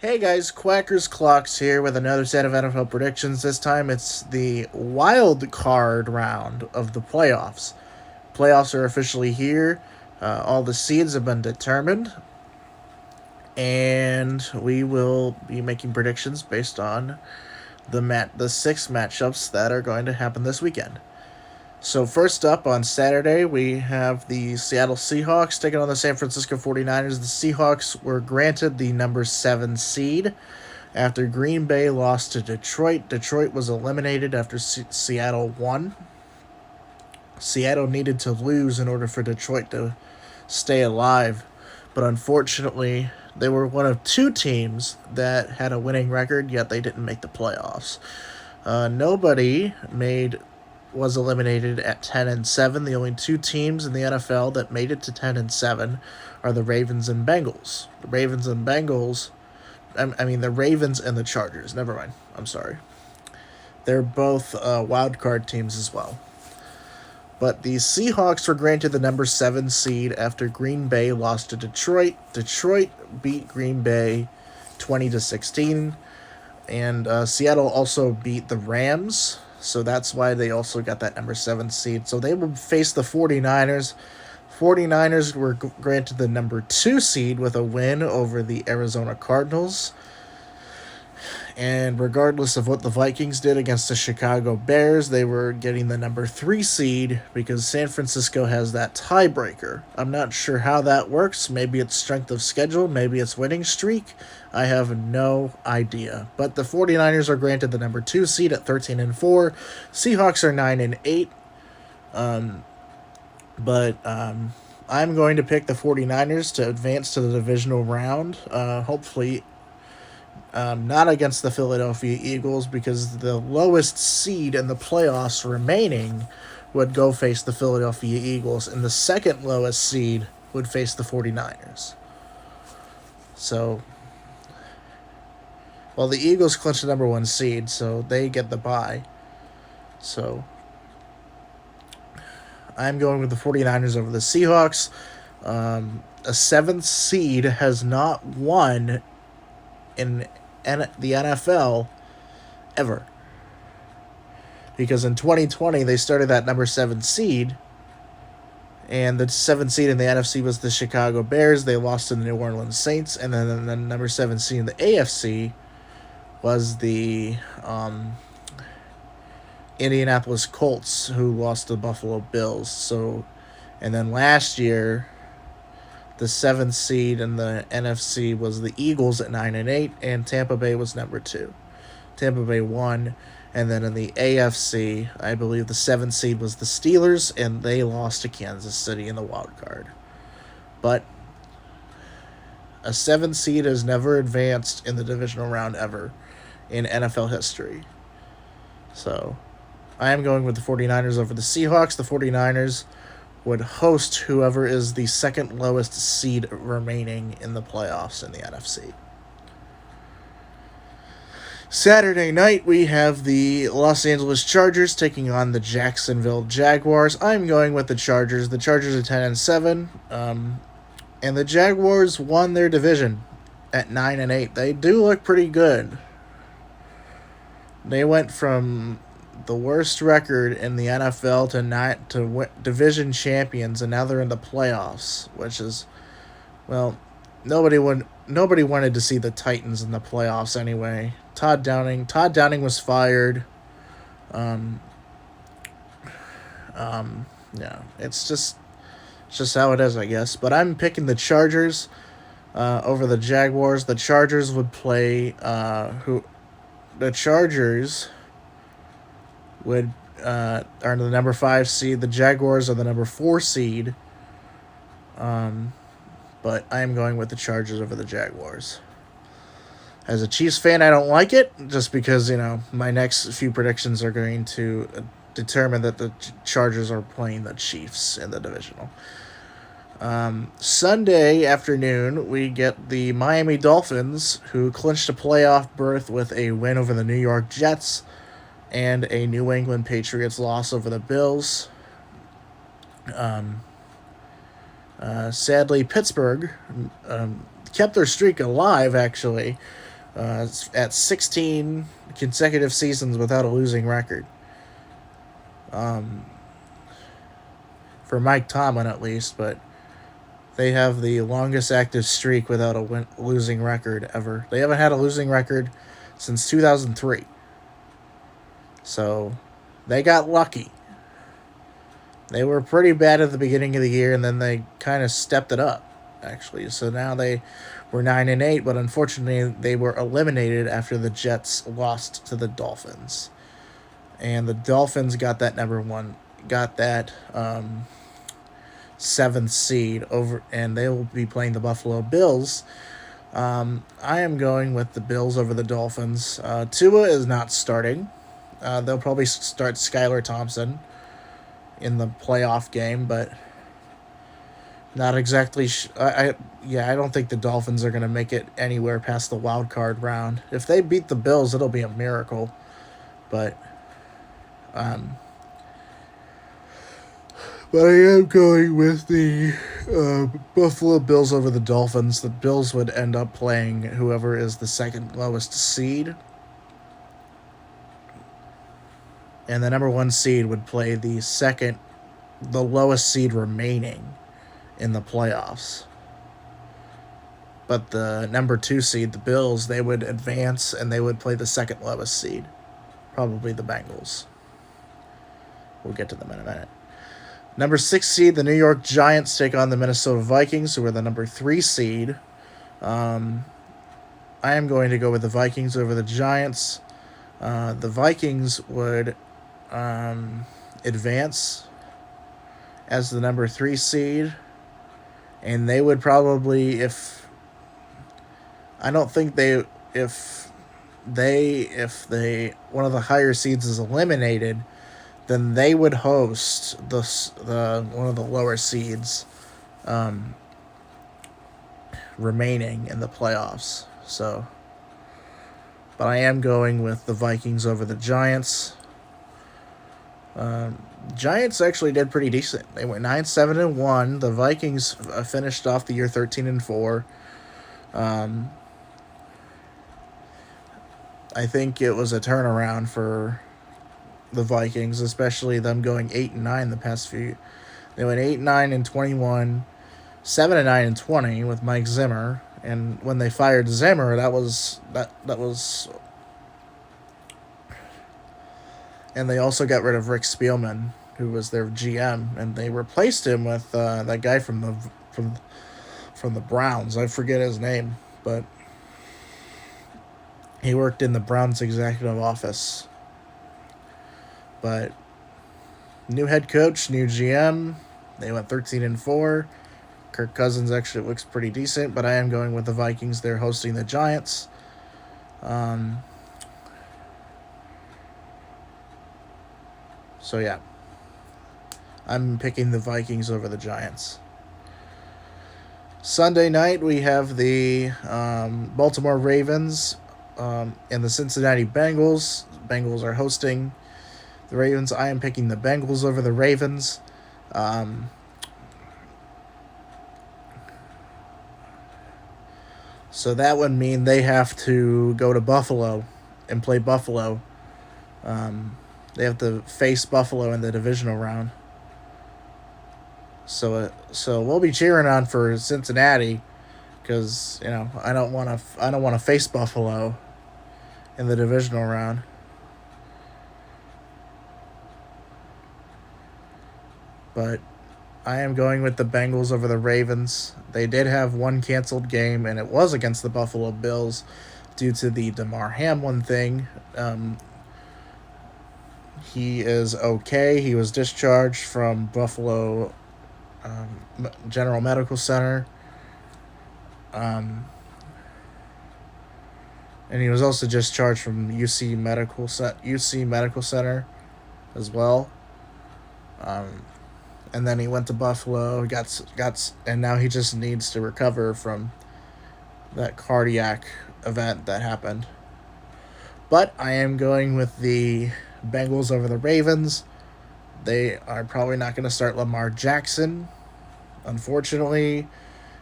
Hey guys, Quackers Clocks here with another set of NFL predictions. This time it's the wild card round of the playoffs. Playoffs are officially here. All the seeds have been determined, and we will be making predictions based on the six matchups that are going to happen this weekend. So first up on Saturday, we have the Seattle Seahawks taking on the San Francisco 49ers. The Seahawks were granted the number 7 seed after Green Bay lost to Detroit. Detroit was eliminated after Seattle won. Seattle needed to lose in order for Detroit to stay alive, but unfortunately, they were one of two teams that had a winning record, yet they didn't make the playoffs. Nobody made was eliminated at 10-7. The only two teams in the NFL that made it to 10-7 are the Ravens and Bengals. The Ravens and Bengals, the Ravens and the Chargers. Never mind. I'm sorry. They're both wild card teams as well. But the Seahawks were granted the number 7 seed after Green Bay lost to Detroit. Detroit beat Green Bay 20-16, and Seattle also beat the Rams. So that's why they also got that number 7 seed. So they will face the 49ers. 49ers were granted the number 2 seed with a win over the Arizona Cardinals. And regardless of what the Vikings did against the Chicago Bears, they were getting the number 3 seed because San Francisco has that tiebreaker. I'm not sure how that works. Maybe it's strength of schedule. Maybe it's winning streak. I have no idea. But the 49ers are granted the number 2 seed at 13-4. Seahawks are 9-8. I'm going to pick the 49ers to advance to the divisional round. Hopefully not against the Philadelphia Eagles, because the lowest seed in the playoffs remaining would go face the Philadelphia Eagles, and the second lowest seed would face the 49ers. So, well, the Eagles clinch the number 1 seed, so they get the bye. So, I'm going with the 49ers over the Seahawks. A 7th seed has not won in the NFL ever, because in 2020 they started that number 7 seed, and the 7th seed in the NFC was the Chicago Bears. They lost to the New Orleans Saints, and then the number 7 seed in the AFC was the Indianapolis Colts, who lost to the Buffalo Bills. So, and then last year, the 7th seed in the NFC was the Eagles at 9-8, and Tampa Bay was number 2. Tampa Bay won, and then in the AFC, I believe the 7th seed was the Steelers, and they lost to Kansas City in the wild card. But a 7th seed has never advanced in the divisional round ever in NFL history. So, I am going with the 49ers over the Seahawks. The 49ers would host whoever is the second lowest seed remaining in the playoffs in the NFC. Saturday night, we have the Los Angeles Chargers taking on the Jacksonville Jaguars. I'm going with the Chargers. The Chargers are 10-7, and the Jaguars won their division at 9-8. They do look pretty good. They went from the worst record in the NFL to division champions, and now they're in the playoffs, which is, well, nobody wanted to see the Titans in the playoffs anyway. Todd Downing was fired. Yeah, it's just how it is, I guess. But I'm picking the Chargers over the Jaguars. The Chargers would play the Chargers would are the number 5 seed. The Jaguars are the number 4 seed. But I am going with the Chargers over the Jaguars. As a Chiefs fan, I don't like it, just because, my next few predictions are going to determine that the Chargers are playing the Chiefs in the divisional. Sunday afternoon, we get the Miami Dolphins, who clinched a playoff berth with a win over the New York Jets and a New England Patriots loss over the Bills. Sadly, Pittsburgh kept their streak alive, actually, at 16 consecutive seasons without a losing record. For Mike Tomlin, at least, but they have the longest active streak without a losing record ever. They haven't had a losing record since 2003. So they got lucky. They were pretty bad at the beginning of the year, and then they kind of stepped it up, actually. So now they were 9-8, but unfortunately they were eliminated after the Jets lost to the Dolphins, and the Dolphins got that seventh seed over, and they will be playing the Buffalo Bills. I am going with the Bills over the Dolphins. Tua is not starting. They'll probably start Skylar Thompson in the playoff game, but not exactly. I don't think the Dolphins are going to make it anywhere past the wild card round. If they beat the Bills, it'll be a miracle. But I am going with the Buffalo Bills over the Dolphins. The Bills would end up playing whoever is the second lowest seed, and the number one seed would play the lowest seed remaining in the playoffs. But the number two seed, the Bills, they would advance and they would play the second lowest seed, probably the Bengals. We'll get to them in a minute. Number 6 seed, the New York Giants take on the Minnesota Vikings, who are the number 3 seed. I am going to go with the Vikings over the Giants. The Vikings would advance as the number 3 seed, and they would probably, if one of the higher seeds is eliminated, then they would host the one of the lower seeds remaining in the playoffs. So, but I am going with the Vikings over the Giants. Giants actually did pretty decent. They went 9-7-1. The Vikings finished off the year 13-4. I think it was a turnaround for the Vikings, especially them going 8-9 the past few. They went 8-9-21, 7-9-20 with Mike Zimmer, and when they fired Zimmer, that was. And they also got rid of Rick Spielman, who was their GM, and they replaced him with that guy from the Browns. I forget his name, but he worked in the Browns executive office. But new head coach, new GM. They went 13-4. Kirk Cousins actually looks pretty decent, but I am going with the Vikings. They're hosting the Giants. So yeah, I'm picking the Vikings over the Giants. Sunday night we have the Baltimore Ravens and the Cincinnati Bengals. Bengals are hosting the Ravens. I am picking the Bengals over the Ravens. So that would mean they have to go to Buffalo and play Buffalo. They have to face Buffalo in the divisional round. So we'll be cheering on for Cincinnati, because I don't want to face Buffalo in the divisional round. But I am going with the Bengals over the Ravens. They did have one canceled game, and it was against the Buffalo Bills due to the Damar Hamlin thing. He is okay. He was discharged from Buffalo General Medical Center. And he was also discharged from UC Medical Center as well. And then he went to Buffalo, and now he just needs to recover from that cardiac event that happened. But I am going with the Bengals over the Ravens. They are probably not going to start Lamar Jackson. Unfortunately,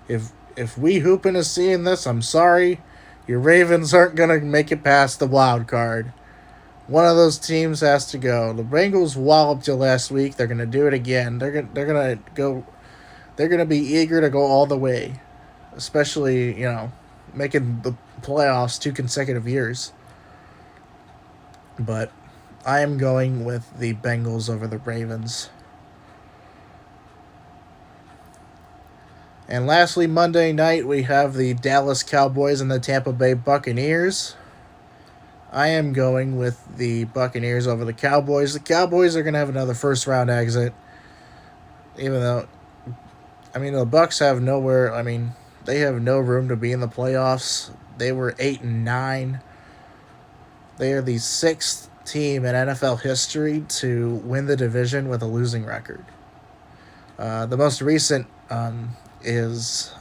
if we Hoopin is seeing this, I'm sorry. Your Ravens aren't going to make it past the wild card. One of those teams has to go. The Bengals walloped you last week. They're going to do it again. They're going to be eager to go all the way, especially, making the playoffs 2 consecutive years. But I am going with the Bengals over the Ravens. And lastly, Monday night, we have the Dallas Cowboys and the Tampa Bay Buccaneers. I am going with the Buccaneers over the Cowboys. The Cowboys are going to have another first-round exit, even though, the Bucs have nowhere. They have no room to be in the playoffs. They were 8-9. They are the 6th team in NFL history to win the division with a losing record. The most recent is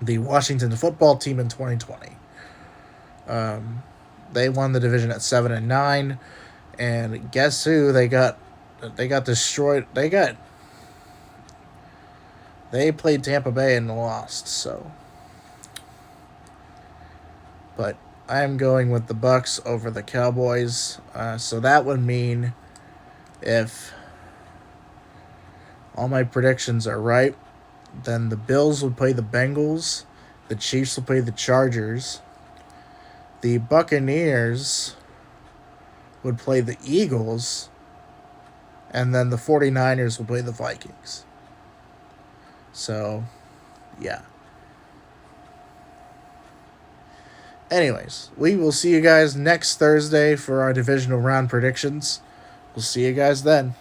the Washington football team in 2020. They won the division at 7-9, and guess who they got destroyed. They played Tampa Bay and lost. But I am going with the Bucs over the Cowboys. So that would mean, if all my predictions are right, then the Bills would play the Bengals, the Chiefs will play the Chargers, the Buccaneers would play the Eagles, and then the 49ers would play the Vikings. So, yeah. Anyways, we will see you guys next Thursday for our divisional round predictions. We'll see you guys then.